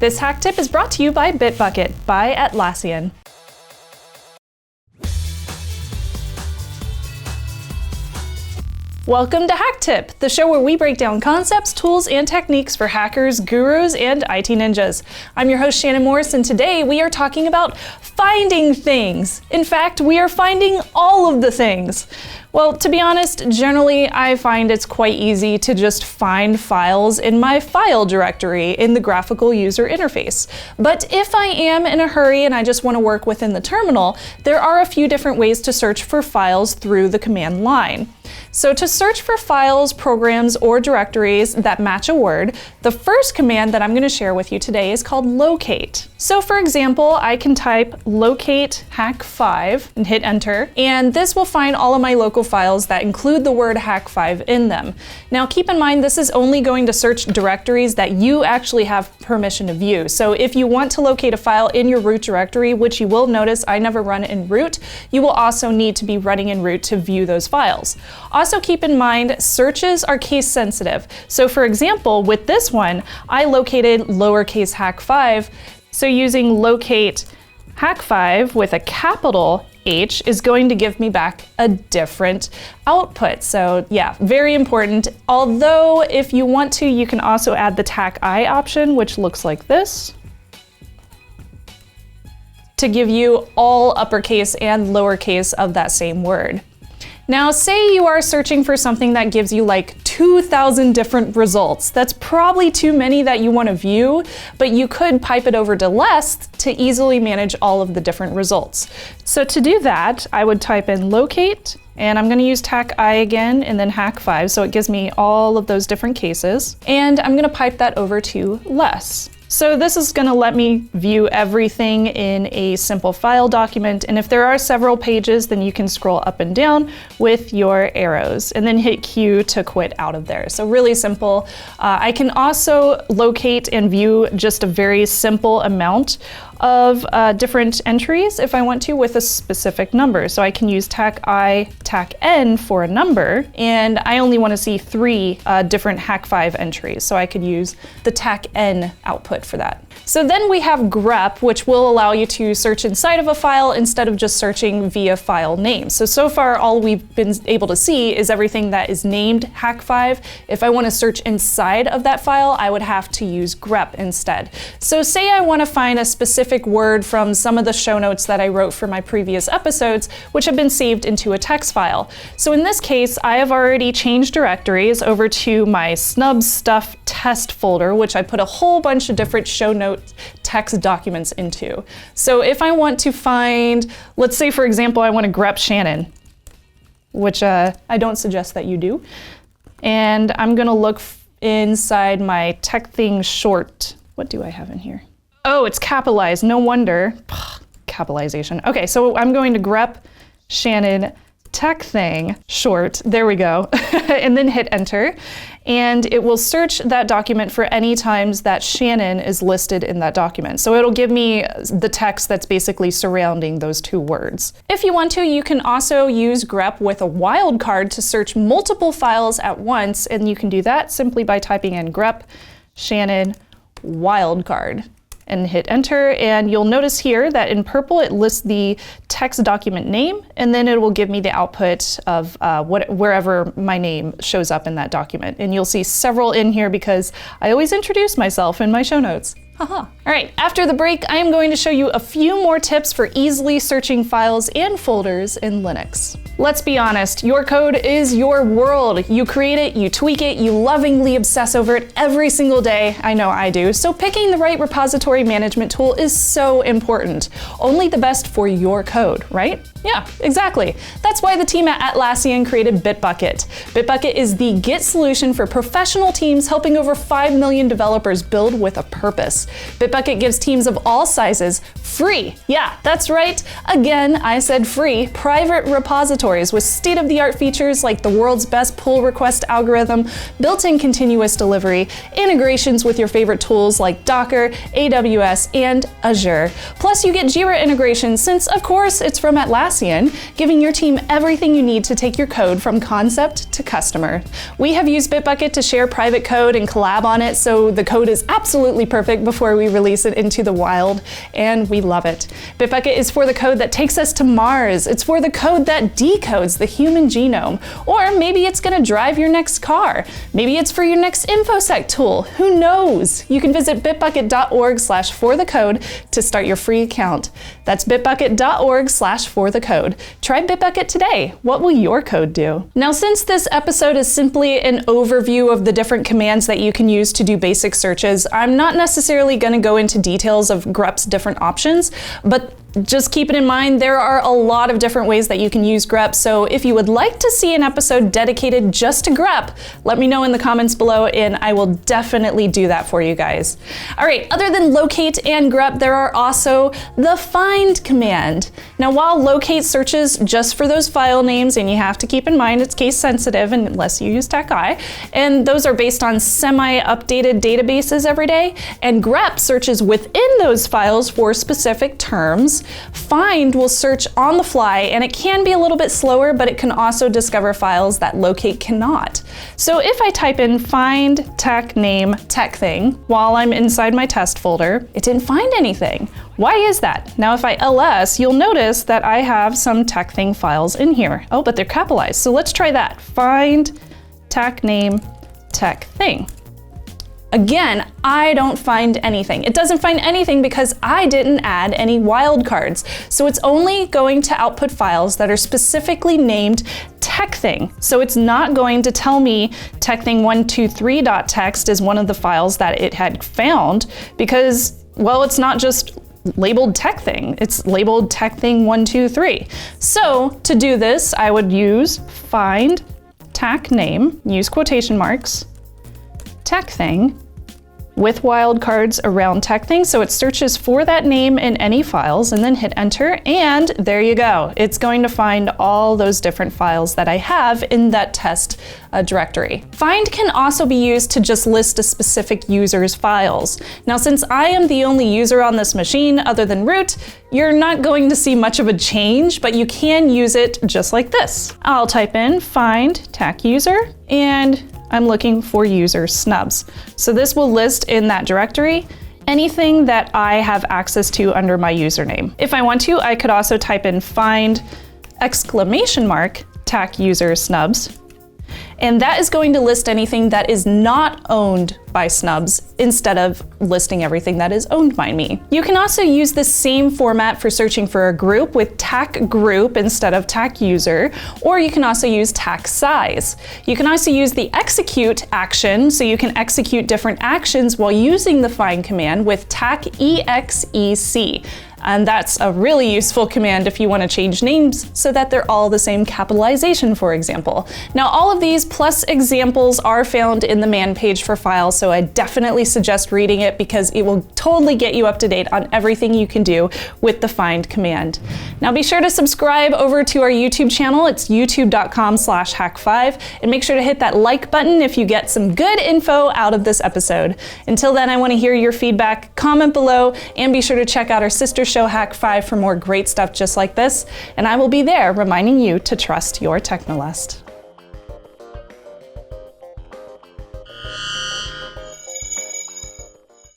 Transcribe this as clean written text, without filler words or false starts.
This hack tip is brought to you by Bitbucket by Atlassian. Welcome to HakTip, the show where we break down concepts, tools, and techniques for hackers, gurus, and IT ninjas. I'm your host, Shannon Morris, and today we are talking about finding things. In fact, we are finding all of the things. Well, to be honest, generally I find it's quite easy to just find files in my file directory in the graphical user interface. But if I am in a hurry and I just want to work within the terminal, there are a few different ways to search for files through the command line. So to search for files, programs, or directories that match a word, the first command that I'm going to share with you today is called locate. So for example, I can type locate hack5 and hit enter, and this will find all of my local files that include the word hack5 in them. Now keep in mind, this is only going to search directories that you actually have permission to view. So if you want to locate a file in your root directory, which you will notice I never run in root, you will also need to be running in root to view those files. Also keep in mind, searches are case sensitive. So for example, with this one, I located lowercase hack5. So using locate hack5 with a capital H is going to give me back a different output. So yeah, very important. Although if you want to, you can also add the TAC-I option, which looks like this, to give you all uppercase and lowercase of that same word. Now, say you are searching for something that gives you like 2,000 different results. That's probably too many that you want to view, but you could pipe it over to less to easily manage all of the different results. So to do that, I would type in locate, and I'm going to use TAC-I again, and then hack5, so it gives me all of those different cases. And I'm going to pipe that over to less. So this is going to let me view everything in a simple file document, and if there are several pages, then you can scroll up and down with your arrows and then hit Q to quit out of there. So really simple. I can also locate and view just a very simple amount of different entries if I want to with a specific number. So I can use TAC-I, TAC-N for a number, and I only want to see 3 different hack5 entries. So I could use the TAC-N output for that. So then we have grep, which will allow you to search inside of a file instead of just searching via file name. So far all we've been able to see is everything that is named hack5. If I want to search inside of that file, I would have to use grep instead. So say I want to find a specific word from some of the show notes that I wrote for my previous episodes, which have been saved into a text file. So in this case, I have already changed directories over to my snub stuff test folder, which I put a whole bunch of different show note text documents into. So if I want to find, let's say for example, I want to grep Shannon, which I don't suggest that you do. And I'm gonna look inside my tech thing short. What do I have in here? Oh, it's capitalized, no wonder. Capitalization. Okay, so I'm going to grep Shannon tech thing short, there we go, and then hit enter. And it will search that document for any times that Shannon is listed in that document. So it'll give me the text that's basically surrounding those 2 words. If you want to, you can also use grep with a wildcard to search multiple files at once, and you can do that simply by typing in grep Shannon wildcard and hit enter, and you'll notice here that in purple it lists the text document name, and then it will give me the output of wherever my name shows up in that document. And you'll see several in here because I always introduce myself in my show notes. Haha. All right, after the break, I am going to show you a few more tips for easily searching files and folders in Linux. Let's be honest, your code is your world. You create it, you tweak it, you lovingly obsess over it every single day. I know I do. So picking the right repository management tool is so important. Only the best for your code, right? Yeah, exactly. That's why the team at Atlassian created Bitbucket. Bitbucket is the Git solution for professional teams helping over 5 million developers build with a purpose. Bitbucket gives teams of all sizes free, yeah, that's right, again, I said free, private repositories with state-of-the-art features like the world's best pull request algorithm, built-in continuous delivery, integrations with your favorite tools like Docker, AWS, and Azure. Plus you get Jira integration since, of course, it's from Atlassian, giving your team everything you need to take your code from concept to customer. We have used Bitbucket to share private code and collab on it, so the code is absolutely perfect before before we release it into the wild, and we love it. Bitbucket is for the code that takes us to Mars. It's for the code that decodes the human genome. Or maybe it's gonna drive your next car. Maybe it's for your next InfoSec tool. Who knows? You can visit bitbucket.org/forthecode to start your free account. That's bitbucket.org/forthecode. Try Bitbucket today. What will your code do? Now, since this episode is simply an overview of the different commands that you can use to do basic searches, I'm not necessarily going to go into details of grep's different options, but just keep it in mind, there are a lot of different ways that you can use grep, so if you would like to see an episode dedicated just to grep, let me know in the comments below and I will definitely do that for you guys. All right, other than locate and grep, there are also the find command. Now, while locate searches just for those file names, and you have to keep in mind it's case sensitive unless you use TechEye, and those are based on semi-updated databases every day, and grep searches within those files for specific terms. Find will search on the fly, and it can be a little bit slower, but it can also discover files that locate cannot. So if I type in find tech name tech thing while I'm inside my test folder, it didn't find anything. Why is that? Now if I ls, you'll notice that I have some tech thing files in here. Oh, but they're capitalized. So let's try that. Find tech name tech thing. Again, I don't find anything. It doesn't find anything because I didn't add any wildcards. So it's only going to output files that are specifically named techthing. So it's not going to tell me techthing123.txt is one of the files that it had found because, well, it's not just labeled techthing, it's labeled techthing123. So to do this, I would use find tech name, use quotation marks, techthing with wildcards around techthing, so it searches for that name in any files and then hit enter, and there you go. It's going to find all those different files that I have in that test directory. Find can also be used to just list a specific user's files. Now, since I am the only user on this machine other than root, you're not going to see much of a change, but you can use it just like this. I'll type in find tech user, and I'm looking for user snubs. So this will list in that directory anything that I have access to under my username. If I want to, I could also type in find tech user snubs. And that is going to list anything that is not owned by snubs instead of listing everything that is owned by me. You can also use the same format for searching for a group with tech group instead of tech user, or you can also use tech size. You can also use the execute action, so you can execute different actions while using the find command with tech exec. And that's a really useful command if you want to change names so that they're all the same capitalization, for example. Now, all of these plus examples are found in the man page for files, so I definitely suggest reading it because it will totally get you up to date on everything you can do with the find command. Now, be sure to subscribe over to our YouTube channel. It's youtube.com/hack5, and make sure to hit that like button if you get some good info out of this episode. Until then, I want to hear your feedback. Comment below, and be sure to check out our sister show Hack5 for more great stuff just like this, and I will be there reminding you to trust your Technolust.